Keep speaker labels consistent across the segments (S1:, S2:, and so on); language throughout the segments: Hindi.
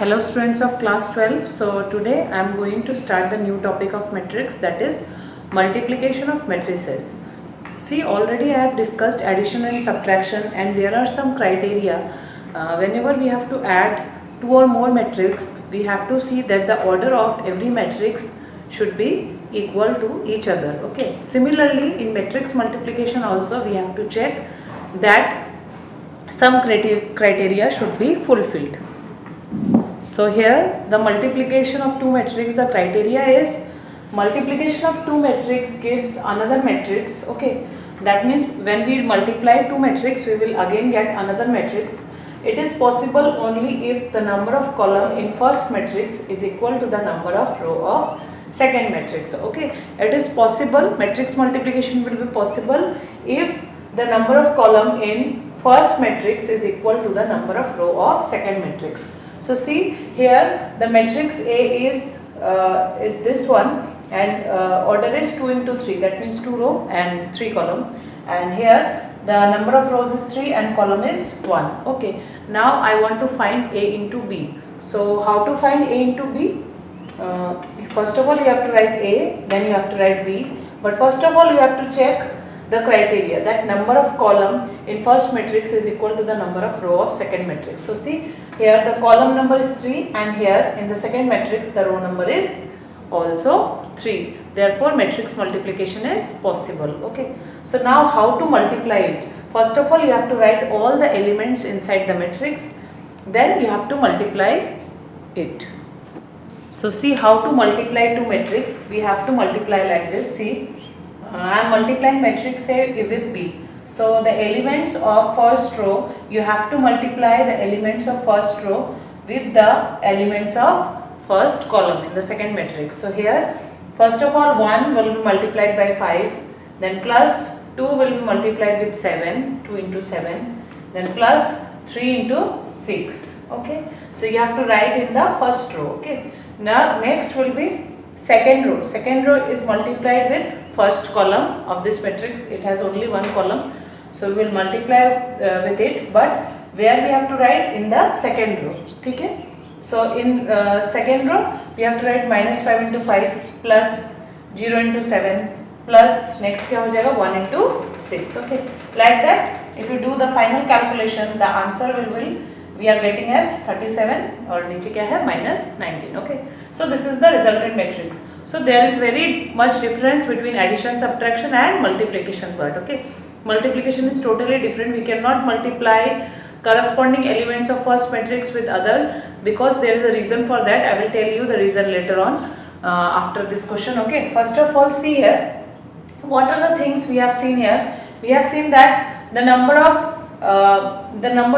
S1: Hello students of class 12. So today I am going to start the new topic of matrix, that is multiplication of matrices. See, already I have discussed addition and subtraction, and there are some criteria. Whenever we have to add two or more matrix, we have to see that the order of every matrix should be equal to each other. Okay. Similarly, in matrix multiplication also we have to check that some criteria should be fulfilled. So here the multiplication of two matrix, the criteria is multiplication of two matrix gives another matrix. Okay, that means when we multiply two matrix we will again get another matrix. It is possible only if the number of column in first matrix is equal to the number of row of second matrix. Okay, it is possible, matrix multiplication will be possible if the number of column in first matrix is equal to the number of row of second matrix. So see here the matrix A is this one, and order is 2 into 3, that means 2 row and 3 column, and here the number of rows is 3 and column is 1. Okay, now I want to find A into B. So how to find A into B? First of all you have to write A, then you have to write B, but first of all you have to check the criteria that number of column in first matrix is equal to the number of row of second matrix. So see here the column number is 3, and here in the second matrix the row number is also 3. Therefore matrix multiplication is possible. Okay, so now how to multiply it? First of all you have to write all the elements inside the matrix, then you have to multiply it. So see how to multiply two matrix. We have to multiply like this. See, I am multiplying matrix A with B. So the elements of first row, you have to multiply the elements of first row with the elements of first column in the second matrix. So here first of all 1 will be multiplied by 5, then plus 2 will be multiplied with 7, 2 into 7, then plus 3 into 6. Okay, so you have to write in the first row. Okay, now next will be second row. Second row is multiplied with first column of this matrix. It has only one column, so we will multiply with it, but where we have to write in the second row. Okay, so in second row we have to write minus 5 into 5 plus 0 into 7 plus next क्या हो जाएगा 1 into 6. Okay, like that if you do the final calculation the answer will we are getting as 37 और नीचे क्या है minus 19. Okay, so this is the resultant matrix. So there is very much difference between addition, subtraction and multiplication part. Okay, multiplication is totally different. We cannot multiply corresponding elements of first matrix with other, because there is a reason for that. I will tell you the reason later on after this question. Okay, first of all see here what are the things we have seen here. We have seen that the number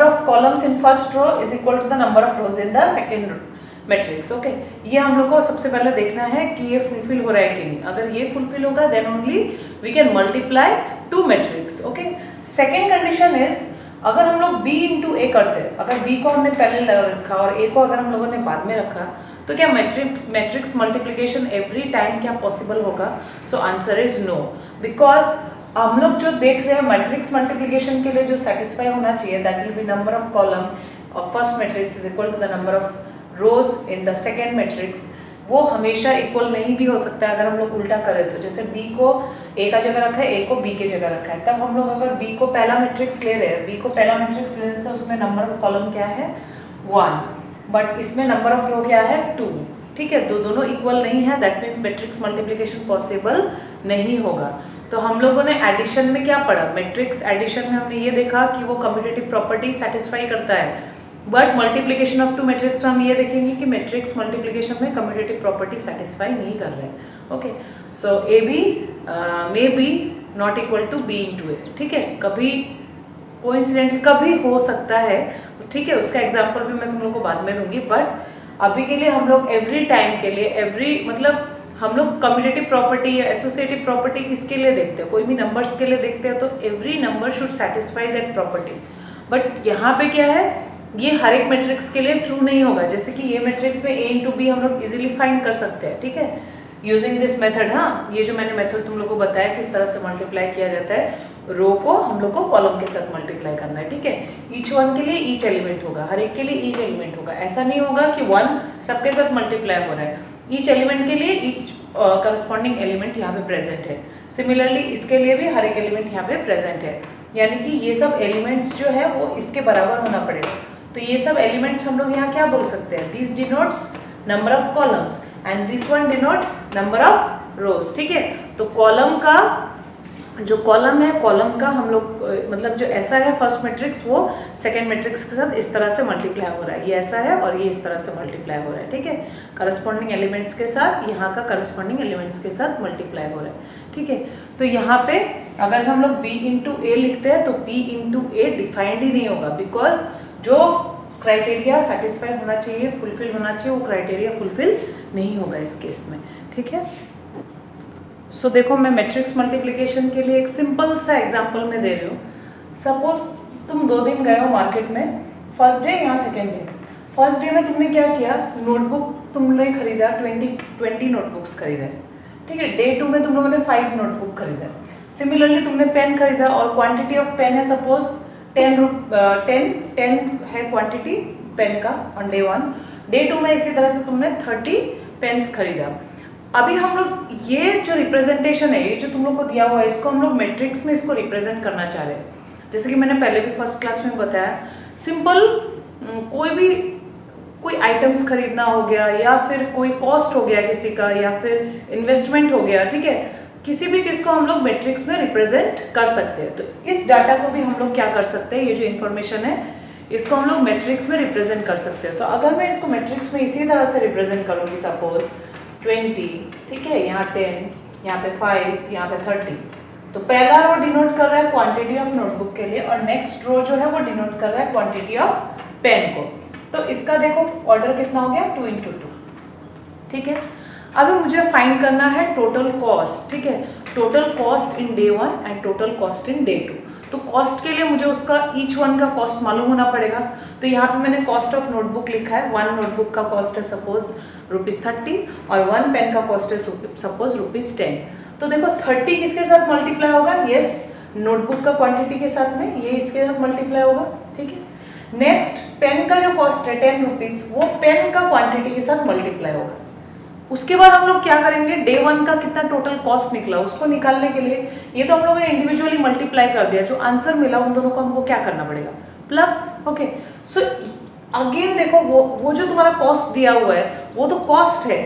S1: of columns in first row is equal to the number of rows in the second row matrix. Okay, ये हम लोग को सबसे पहले देखना है कि ये फुलफिल हो रहा है कि नहीं. अगर ये फुलफिल होगा then only we can multiply two matrix. Okay, second condition is अगर हम लोग b इंटू ए करते हैं, अगर b को हमने पहले रखा और a को अगर हम लोगों ने बाद में रखा, तो क्या मैट्रिक्स मल्टीप्लिकेशन एवरी टाइम क्या पॉसिबल होगा? So answer is no, because हम लोग जो देख रहे हैं मैट्रिक्स मल्टीप्लिकेशन के लिए जो सेटिस्फाई होना चाहिए that will be number of column of first matrix is equal to the number of rows in the second matrix. वो हमेशा इक्वल नहीं भी हो सकता है अगर हम लोग उल्टा करें तो. जैसे b को a का जगह रखा है, a को b की जगह रखा है, तब हम लोग अगर b को पहला मैट्रिक्स ले रहे हैं, b को पहला मैट्रिक्स लेने से उसमें नंबर ऑफ कॉलम क्या है 1, बट इसमें नंबर ऑफ रो क्या है 2. ठीक है, तो दोनों इक्वल नहीं है, that means matrix multiplication possible नहीं होगा. तो हम लोगों ने एडिशन में क्या पढ़ा? मैट्रिक्स एडिशन में हमने ये देखा कि वो कम्यूटेटिव प्रॉपर्टी सेटिस्फाई करता है, but multiplication of two matrix में हम ये देखेंगे कि मैट्रिक्स मल्टीप्लिकेशन में कम्यूटेटिव प्रॉपर्टी सेटिस्फाई नहीं कर रहे हैं. Okay, so A B may be not equal to B into A. ठीक है, कभी कोइंसिडेंटली कभी हो सकता है. ठीक है, उसका एग्जाम्पल भी मैं तुम लोग को बाद में दूंगी, बट अभी के लिए हम लोग एवरी टाइम के लिए मतलब हम लोग कम्यूटेटिव प्रॉपर्टी या एसोसिएटिव प्रॉपर्टी किसके लिए देखते हैं? कोई भी नंबर्स के लिए देखते हैं, तो every number should satisfy that property. But यहाँ पे क्या है, ये हर एक मैट्रिक्स के लिए ट्रू नहीं होगा. जैसे कि ये मैट्रिक्स में a इंटू बी हम लोग इजीली फाइंड कर सकते हैं. ठीक है, यूजिंग दिस मेथड. हाँ, ये जो मैंने मेथड तुम लोग को बताया किस तरह से मल्टीप्लाई किया जाता है, रो को हम लोग को कॉलम के साथ मल्टीप्लाई करना है, ठीक है। ईच वन के लिए ईच एलिमेंट होगा, हर एक के लिए ईच एलिमेंट होगा। ऐसा नहीं होगा कि वन सबके साथ मल्टीप्लाई हो रहा है, ईच एलिमेंट के लिए ईच करस्पॉन्डिंग एलिमेंट यहाँ पे प्रेजेंट है। सिमिलरली इसके लिए भी हर एक एलिमेंट यहाँ पे प्रेजेंट है, यानी कि ये सब एलिमेंट्स जो है वो इसके बराबर होना पड़ेगा। तो ये सब एलिमेंट्स हम लोग यहाँ क्या बोल सकते हैं, this denotes number of columns and this one denote number of रोज, ठीक है। तो कॉलम का जो कॉलम है, कॉलम का हम लोग मतलब जो ऐसा है फर्स्ट मैट्रिक्स वो सेकंड मैट्रिक्स के साथ इस तरह से मल्टीप्लाई हो रहा है, ये ऐसा है और ये इस तरह से मल्टीप्लाई हो रहा है, ठीक है। करस्पॉन्डिंग एलिमेंट्स के साथ यहाँ का करस्पॉन्डिंग एलिमेंट्स के साथ मल्टीप्लाई हो रहा है, ठीक है। तो यहाँ पे अगर हम लोग b इंटू ए लिखते हैं तो b इंटू ए डिफाइंड ही नहीं होगा, बिकॉज जो क्राइटेरिया सेटिस्फाई होना चाहिए, फुलफिल होना चाहिए, वो क्राइटेरिया फुलफिल नहीं होगा इस केस में, ठीक है। सो देखो मैं मैट्रिक्स मल्टीप्लिकेशन के लिए एक सिंपल सा एग्जांपल में दे रही हूँ। सपोज तुम 2 दिन गए हो मार्केट में, फर्स्ट डे या सेकेंड डे। फर्स्ट डे में तुमने क्या किया, नोटबुक तुमने खरीदा 20 नोटबुक्स खरीदा, ठीक है। डे 2 में तुम लोगों ने 5 नोटबुक खरीदा। सिमिलरली तुमने पेन खरीदा और क्वांटिटी ऑफ पेन है सपोज 10 है क्वांटिटी पेन का ऑन डे 1। डे 2 में इसी तरह से तुमने 30 पेन्स खरीदा। अभी हम लोग ये जो रिप्रेजेंटेशन है, ये जो तुम लोग को दिया हुआ है, इसको हम लोग मैट्रिक्स में इसको रिप्रेजेंट करना चाह रहे हैं। जैसे कि मैंने पहले भी फर्स्ट क्लास में बताया, सिंपल कोई आइटम्स खरीदना हो गया या फिर कोई कॉस्ट हो गया किसी का या फिर इन्वेस्टमेंट हो गया, ठीक है। किसी भी चीज़ को हम लोग मैट्रिक्स में रिप्रेजेंट कर सकते हैं। तो इस डाटा को भी हम लोग क्या कर सकते हैं, ये जो इन्फॉर्मेशन है इसको हम लोग मैट्रिक्स में रिप्रेजेंट कर सकते हैं। तो अगर मैं इसको मैट्रिक्स में इसी तरह से रिप्रेजेंट करूँगी, सपोज 20, ठीक है, यहाँ 10, यहाँ पे 5, यहाँ पे 30। तो पहला रो डिनोट कर रहा है क्वांटिटी ऑफ नोटबुक के लिए और नेक्स्ट रो जो है वो डिनोट कर रहा है क्वांटिटी ऑफ पेन को। तो इसका देखो ऑर्डर कितना हो गया, 2 × 2, ठीक है। अभी मुझे फाइंड करना है टोटल कॉस्ट, ठीक है। Total cost in day 1 and total cost in day 2। तो कॉस्ट के लिए मुझे उसका ईच वन का कॉस्ट मालूम होना पड़ेगा। तो यहाँ पे मैंने कॉस्ट ऑफ नोटबुक लिखा है। 1 नोटबुक का कॉस्ट है सपोज ₹30 और 1 पेन का कॉस्ट है सपोज ₹10। तो देखो 30 किसके साथ मल्टीप्लाई होगा, यस नोटबुक का क्वांटिटी के साथ में, ये इसके साथ मल्टीप्लाई होगा, ठीक है। नेक्स्ट पेन का जो कॉस्ट है ₹10, वो पेन का क्वांटिटी के साथ मल्टीप्लाई होगा। उसके बाद हम लोग क्या करेंगे, डे 1 का कितना टोटल कॉस्ट निकला उसको निकालने के लिए ये तो हम लोगों ने इंडिविजुअली मल्टीप्लाई कर दिया, जो आंसर मिला उन दोनों को हमको क्या करना पड़ेगा, प्लस, ओके। सो अगेन देखो वो जो तुम्हारा कॉस्ट दिया हुआ है वो तो कॉस्ट है।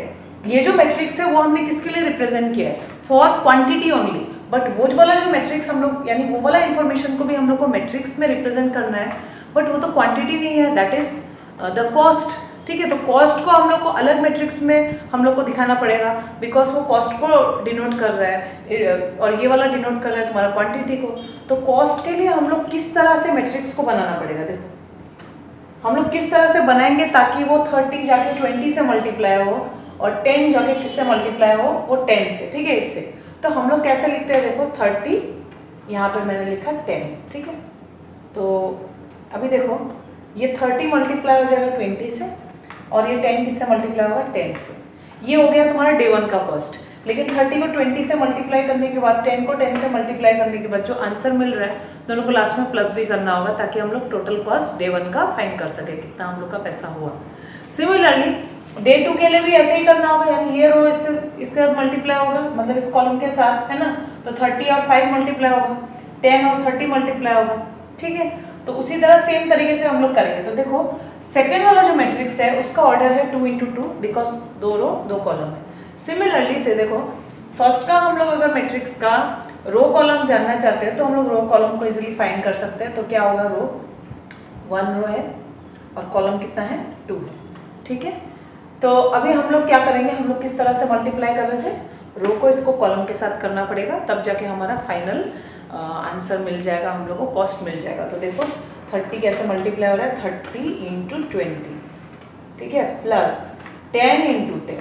S1: ये जो मैट्रिक्स है वो हमने किसके लिए रिप्रेजेंट किया है, फॉर क्वांटिटी ओनली। बट वो वाला जो मैट्रिक्स हम लोग यानी वो वाला इन्फॉर्मेशन को भी हम लोग को मैट्रिक्स में रिप्रेजेंट करना है, बट वो तो क्वांटिटी नहीं है, दैट इज द कॉस्ट, ठीक है। तो कॉस्ट को हम लोग को अलग मैट्रिक्स में हम लोग को दिखाना पड़ेगा, बिकॉज वो कॉस्ट को डिनोट कर रहा है और ये वाला डिनोट कर रहा है तुम्हारा क्वांटिटी को। तो कॉस्ट के लिए हम लोग किस तरह से मैट्रिक्स को बनाना पड़ेगा, देखो हम लोग किस तरह से बनाएंगे ताकि वो 30 जाके 20 से मल्टीप्लाई हो और 10 जाके किससे मल्टीप्लाई हो, वो 10 से, ठीक है, इससे। तो हम लोग कैसे लिखते हैं, देखो 30, यहाँ पर मैंने लिखा 10, ठीक है। तो अभी देखो ये 30 मल्टीप्लाई हो जाएगा 20 से और ये 10 किससे मल्टीप्लाई होगा, 10 से। ये हो गया तुम्हारा डे 1 का कॉस्ट। लेकिन 30 को 20 से मल्टीप्लाई करने के बाद 10 को 10 से मल्टीप्लाई करने के बाद जो आंसर मिल रहा है दोनों को लास्ट में प्लस भी करना होगा, ताकि हम लोग टोटल कॉस्ट डे 1 का फाइंड कर सके कितना हम लोग का पैसा हुआ। सिमिलरली डे 2 के लिए भी ऐसे ही करना होगा, यानी ये रो इसके साथ मल्टीप्लाई होगा, मतलब इस कॉलम के साथ, है ना। तो 30 और 5 मल्टीप्लाई होगा, 10 और 30 मल्टीप्लाई होगा, ठीक है। तो उसी तरह सेम तरीके से हम लोग करेंगे। तो देखो सेकेंड वाला जो मैट्रिक्स है उसका ऑर्डर है 2 × 2, बिकॉज 2 रो 2 कॉलम है। सिमिलरली से देखो फर्स्ट का हम लोग अगर मैट्रिक्स का रो कॉलम जानना चाहते हैं तो हम लोग रो कॉलम को इजीली फाइंड कर सकते हैं। तो क्या होगा, रो 1 रो है और कॉलम कितना है, 2 है, ठीक है। तो अभी हम लोग क्या करेंगे, हम लोग किस तरह से मल्टीप्लाई कर रहे थे, रो को इसको कॉलम के साथ करना पड़ेगा, तब जाके हमारा फाइनल आंसर मिल जाएगा, हम लोग को कॉस्ट मिल जाएगा। तो देखो 30 कैसे मल्टीप्लाई हो रहा है, 30 × 20, ठीक है, प्लस 10 × 10।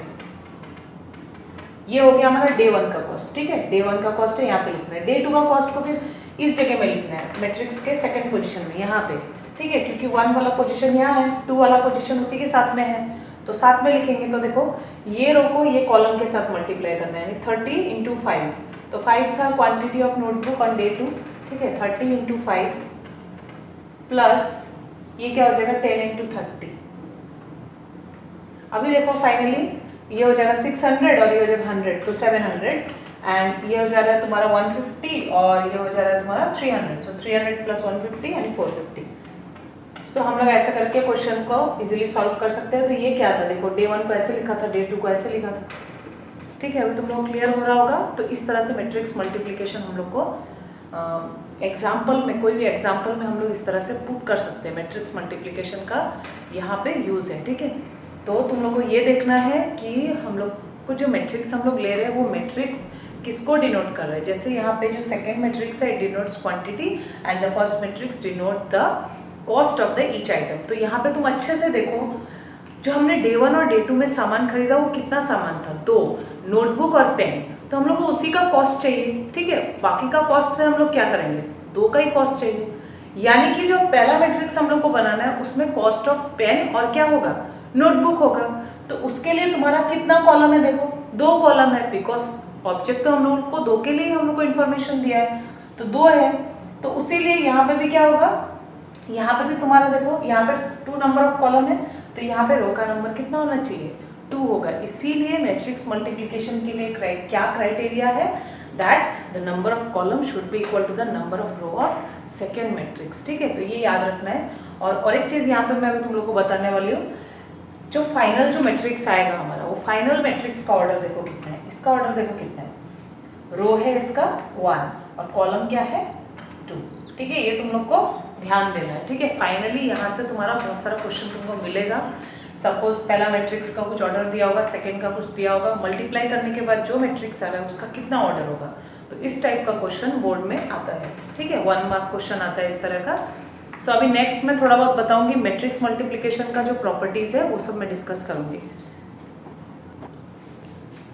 S1: ये हो गया हमारा डे 1 का कॉस्ट, ठीक है। डे 1 का कॉस्ट है यहाँ पे लिखना है। डे 2 का कॉस्ट को फिर इस जगह में लिखना है, मैट्रिक्स के सेकंड पोजीशन में, यहाँ पे, ठीक है, क्योंकि 1 वाला पोजीशन यहाँ है, 2 वाला पोजीशन उसी के साथ में है, तो साथ में लिखेंगे। तो देखो ये रो को ये कॉलम के साथ मल्टीप्लाई करना है, यानी 30 × 5। तो 5 था quantity of notebook on day 2, ठीक है, 30 इंटू 5 प्लस ये क्या हो जाएगा 10 इंटू 30। अभी देखो फाइनली ये हो जाएगा 600 और ये हो जाएगा 100, तो 700 एंड ये हो जा रहा है तुम्हारा 150 और ये हो जा रहा है तुम्हारा 300, सो 300 प्लस 150 यानी 450। सो हम लोग ऐसा करके क्वेश्चन को इजीली सॉल्व कर सकते हैं। तो ये क्या था, देखो डे 1 को ऐसे लिखा था, डे 2 को ऐसे लिखा था, ठीक है। अभी तुम लोग क्लियर हो रहा होगा। तो इस तरह से मैट्रिक्स मल्टीप्लिकेशन हम लोग को एग्जाम्पल में, कोई भी एग्जाम्पल में हम लोग इस तरह से पुट कर सकते हैं। मैट्रिक्स मल्टीप्लिकेशन का यहाँ पे यूज़ है, ठीक है। तो तुम लोग को ये देखना है कि हम लोग को जो मैट्रिक्स हम लोग ले रहे हैं वो मैट्रिक्स किसको डिनोट कर रहे हैं। जैसे यहाँ पे जो सेकेंड मैट्रिक्स है, it denotes quantity and the first matrix denote the cost of the each item. तो यहाँ पे तुम अच्छे से देखो, जो हमने डे 1 और डे 2 में सामान खरीदा वो कितना सामान था, 2 नोटबुक और पेन। तो हम लोग को उसी का कॉस्ट चाहिए, ठीक है। बाकी का कॉस्ट से हम लोग क्या करेंगे, 2 का ही कॉस्ट चाहिए। यानी कि जो पहला मैट्रिक्स हम लोग को बनाना है उसमें कॉस्ट ऑफ पेन और क्या होगा, नोटबुक होगा। तो उसके लिए तुम्हारा कितना कॉलम है, देखो 2 कॉलम है, बिकॉज ऑब्जेक्ट तो हम लोग को 2 के लिए हम लोग को इन्फॉर्मेशन दिया है, तो 2 है। तो उसीलिए यहाँ पे भी क्या होगा, यहाँ पे भी तुम्हारा देखो यहाँ पे 2 नंबर ऑफ कॉलम है, तो यहाँ पे रो का नंबर कितना होना चाहिए, 2 होगा। इसीलिए मैट्रिक्स मल्टीप्लिकेशन के लिए क्या क्राइटेरिया है, that the number of column should be equal to the number of row of second matrix, ठीक है। तो ये याद रखना है। और एक चीज़ यहाँ पे मैं अभी तुम लोग को बताने वाली हूँ, जो फाइनल जो मैट्रिक्स आएगा हमारा, वो फाइनल मैट्रिक्स का ऑर्डर देखो कितना है, इसका ऑर्डर देखो कितना है, रो है इसका 1 और कॉलम क्या है 2, ठीक है। ये तुम लोग को ध्यान देना है, ठीक है। फाइनली यहाँ से तुम्हारा बहुत सारा क्वेश्चन तुमको मिलेगा। सपोज पहला मैट्रिक्स का कुछ ऑर्डर दिया होगा, सेकंड का कुछ दिया होगा, मल्टीप्लाई करने के बाद जो मैट्रिक्स आ रहा है उसका कितना ऑर्डर होगा। तो इस टाइप का क्वेश्चन बोर्ड में आता है, ठीक है। 1 मार्क क्वेश्चन आता है इस तरह का। सो अभी नेक्स्ट मैं थोड़ा बहुत बताऊंगी मैट्रिक्स मल्टीप्लिकेशन का जो प्रॉपर्टीज है वो सब मैं डिस्कस करूंगी।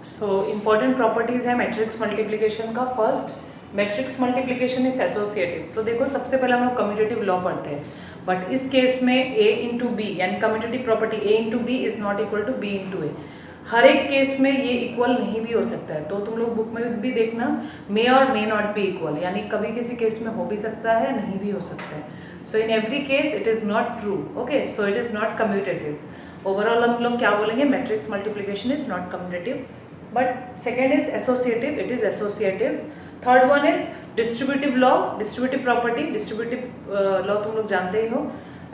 S1: सो इम्पॉर्टेंट प्रॉपर्टीज है मैट्रिक्स मल्टीप्लिकेशन का। First, matrix multiplication is associative. तो देखो सबसे पहले हम लोग कम्यूटेटिव लॉ पढ़ते हैं, बट इस केस में ए इंटू बी यानी commutative property A into B is not equal to B into A. हर एक केस में ये इक्वल नहीं भी हो सकता है। तो तुम लोग बुक में भी देखना, मे और मे नॉट बी इक्वल, यानी कभी किसी केस में हो भी सकता है, नहीं भी हो सकता है। So in every case it is not true, okay. So it is not commutative. Overall हम लोग क्या बोलेंगे, matrix multiplication is not commutative. But second is associative, it is associative. Third one is distributive law, distributive property. Distributive law तुम लोग जानते ही हो,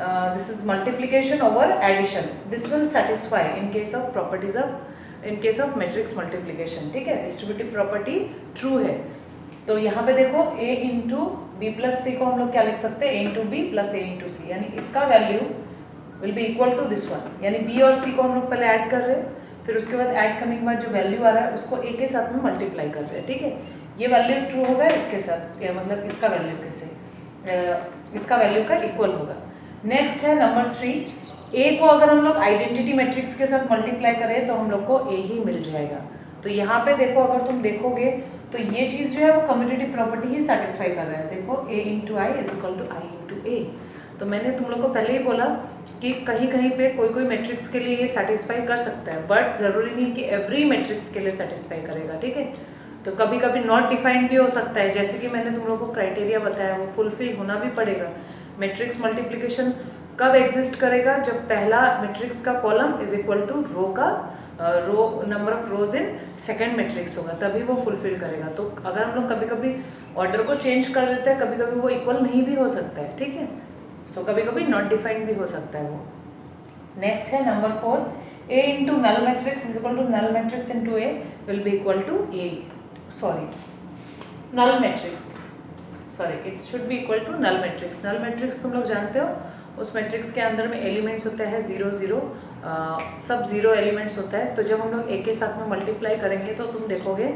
S1: this is multiplication over addition, this will satisfy in case of properties of, in case of matrix multiplication, ठीक है। डिस्ट्रीब्यूटिव प्रॉपर्टी ट्रू है। तो यहाँ पे देखो a into B plus C को हम लोग क्या लिख सकते हैं, a into B plus a into C, यानी इसका value will be equal to this one. यानी b और c को हम लोग पहले ऐड कर रहे हैं, फिर उसके बाद ऐड करने के बाद जो वैल्यू आ रहा है उसको a के साथ में मल्टीप्लाई कर रहे हैं, ठीक है। ये वैल्यू ट्रू होगा इसके साथ, या मतलब इसका वैल्यू कैसे, इसका वैल्यू का इक्वल होगा। नेक्स्ट है नंबर 3, a को अगर हम लोग आइडेंटिटी मैट्रिक्स के साथ मल्टीप्लाई करें तो हम लोग को a ही मिल जाएगा। तो यहाँ पे देखो, अगर तुम देखोगे तो ये चीज़ जो है वो कम्यूटेटिव प्रॉपर्टी ही सेटिस्फाई कर रहा है। देखो a into I is equal to I into A. तो मैंने तुम लोग को पहले ही बोला कि कहीं कहीं पे कोई कोई मैट्रिक्स के लिए ये सेटिस्फाई कर सकता है, बट ज़रूरी नहीं कि एवरी मैट्रिक्स के लिए सेटिस्फाई करेगा, ठीक है। तो कभी कभी नॉट डिफाइंड भी हो सकता है, जैसे कि मैंने तुम लोग को क्राइटेरिया बताया वो फुलफिल होना भी पड़ेगा। मैट्रिक्स मल्टीप्लिकेशन कब एग्जिस्ट करेगा, जब पहला मैट्रिक्स का column is equal to row का row number of rows in second matrix होगा, तभी वो फुलफिल करेगा। तो अगर हम लोग कभी कभी ऑर्डर को चेंज कर देते हैं, कभी कभी वो इक्वल नहीं भी हो सकता है, ठीक है। सो कभी कभी नॉट डिफाइंड भी हो सकता है वो। नेक्स्ट है number 4, a into null matrix is equal to null matrix into a will be equal to a, sorry null matrix, sorry it should be equal to null matrix. Null matrix तुम लोग जानते हो, उस मैट्रिक्स के अंदर में एलिमेंट्स होते हैं 0 0, सब 0 एलिमेंट्स होता है। तो जब हम लोग a के साथ में मल्टीप्लाई करेंगे तो तुम देखोगे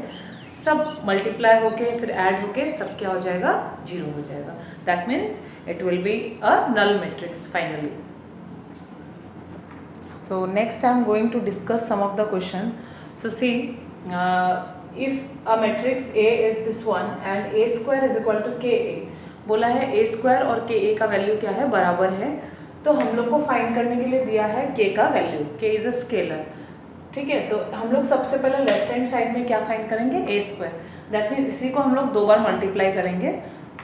S1: सब मल्टीप्लाई होके फिर ऐड होके सब क्या हो जाएगा, 0 हो जाएगा। That means it will be a null matrix finally. So next I am going to discuss some of the question. So see, if a matrix A is this one and a square is equal to ka, बोला है a स्क्वायर और ka का वैल्यू क्या है, बराबर है। तो हम लोग को फाइंड करने के लिए दिया है k का value, k is a scalar, ठीक है। तो हम लोग सबसे पहले लेफ्ट हैंड साइड में क्या फाइंड करेंगे, a स्क्वायर। दैट मीन्स इसी को हम लोग 2 बार मल्टीप्लाई करेंगे,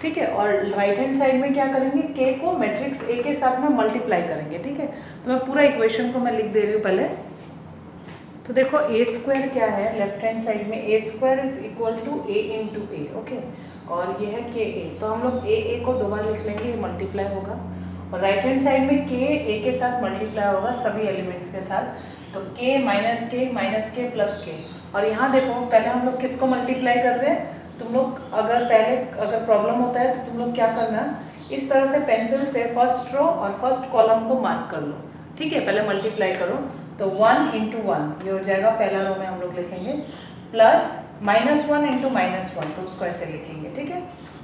S1: ठीक है, और राइट हैंड साइड में क्या करेंगे, के को मैट्रिक्स ए के साथ में मल्टीप्लाई करेंगे। ठीक है, तो मैं पूरा इक्वेशन को मैं लिख दे रही हूँ पहले। तो देखो ए स्क्वायर क्या है, लेफ्ट हैंड साइड में A square is equal to A into A, okay, और ये है के ए, तो हम लोग ए को दो बार लिख लेंगे, ये मल्टीप्लाई होगा, और राइट हैंड साइड में के ए के साथ मल्टीप्लाई होगा सभी एलिमेंट्स के साथ, तो के माइनस के प्लस के। और यहाँ देखो पहले हम लोग किसको मल्टीप्लाई कर रहे हैं, तुम लोग अगर प्रॉब्लम होता है तो तुम लोग क्या करना, इस तरह से पेंसिल से फर्स्ट रो और फर्स्ट कॉलम को मार्क कर लो। ठीक है, पहले मल्टीप्लाई करो, तो 1 इंटू 1 ये हो जाएगा, पहला रो में हम लोग लिखेंगे, प्लस -1 इंटू -1, तो उसको ऐसे लिखेंगे। ठीक है,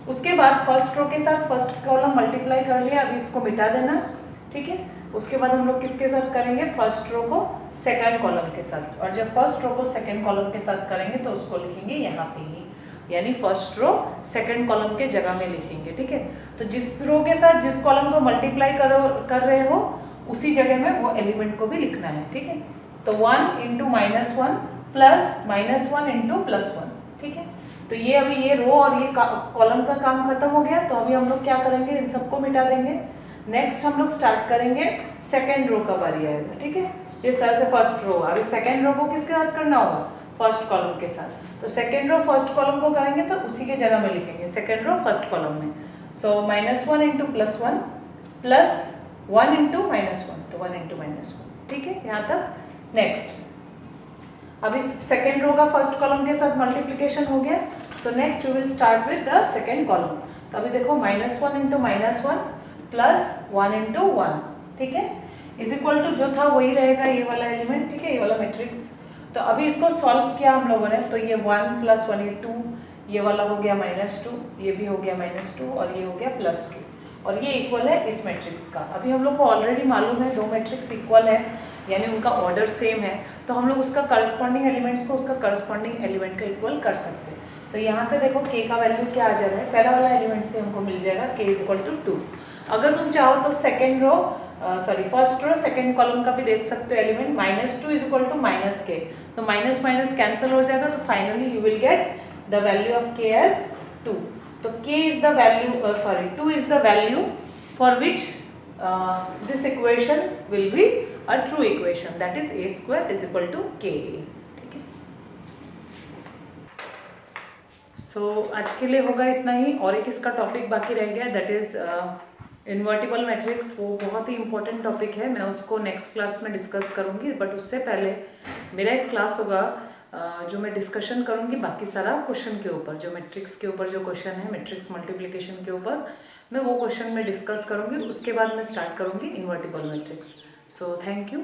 S1: उसके बाद फर्स्ट रो के साथ फर्स्ट कॉलम मल्टीप्लाई कर लिया, अभी इसको मिटा देना। ठीक है, उसके बाद हम लोग किसके साथ करेंगे, फर्स्ट रो को सेकंड कॉलम के साथ, और जब फर्स्ट रो को सेकंड कॉलम के साथ करेंगे तो उसको लिखेंगे यहाँ पे ही, यानी फर्स्ट रो सेकंड कॉलम के जगह में लिखेंगे। ठीक है, तो जिस रो के साथ जिस कॉलम को मल्टीप्लाई कर रहे हो उसी जगह में वो एलिमेंट को भी लिखना है। ठीक है, तो 1 इंटू -1 प्लस -1 इंटू +1। ठीक है, तो ये अभी ये रो और ये कॉलम का काम खत्म हो गया, तो अभी हम लोग क्या करेंगे, इन सबको मिटा देंगे। नेक्स्ट हम लोग स्टार्ट करेंगे सेकेंड रो का बारी आएगा। ठीक है, इस तरह से फर्स्ट रो, अभी सेकेंड रो को किसके साथ करना होगा, फर्स्ट कॉलम के साथ, तो सेकेंड रो फर्स्ट कॉलम को करेंगे तो उसी के जगह में लिखेंगे सेकेंड रो फर्स्ट कॉलम में। सो -1 इंटू +1 प्लस 1 इंटू -1, तो 1 इंटू -1। ठीक है, यहाँ तक। नेक्स्ट अभी सेकेंड रो का फर्स्ट कॉलम के साथ मल्टीप्लिकेशन हो गया, so next we will start with the second column. तो अभी देखो -1 इंटू -1 प्लस 1 इंटू 1, ठीक है, इज इक्वल टू जो था वही रहेगा, ये वाला एलिमेंट। ठीक है, ये वाला मैट्रिक्स। तो अभी इसको सॉल्व किया हम लोगों ने, तो ये 1 + 1 ये 2, ये वाला हो गया -2, ये भी हो गया -2, और ये हो गया +2, और ये इक्वल है इस मैट्रिक्स का। अभी हम लोग को ऑलरेडी मालूम है दो मैट्रिक्स इक्वल है, यानी उनका ऑर्डर सेम है, तो हम लोग उसका करस्पॉन्डिंग एलिमेंट्स को उसका करस्पॉन्डिंग एलिमेंट का इक्वल कर सकते हैं। तो यहाँ से देखो k का वैल्यू क्या आ जा रहा है, पहला वाला एलिमेंट से हमको मिल जाएगा k = 2। अगर तुम चाहो तो second row first row second column का भी देख सकते हो एलिमेंट, -2 = -k, तो माइनस माइनस कैंसिल हो जाएगा, तो finally you will get the value of k as 2। तो k is the value 2 is the value for which this equation will be a true equation, that is a² = ka। ठीक है, सो आज के लिए होगा इतना ही, और एक इसका टॉपिक बाकी रह गया, दैट इज इन्वर्टिबल मैट्रिक्स। वो बहुत ही इंपॉर्टेंट टॉपिक है, मैं उसको नेक्स्ट क्लास में डिस्कस करूँगी, बट उससे पहले मेरा एक क्लास होगा जो मैं डिस्कशन करूँगी बाकी सारा क्वेश्चन के ऊपर, जो मैट्रिक्स के ऊपर जो क्वेश्चन है, मैट्रिक्स मल्टीप्लिकेशन के ऊपर मैं वो क्वेश्चन में डिस्कस करूँगी, उसके बाद मैं स्टार्ट करूँगी invertible matrix. So thank you.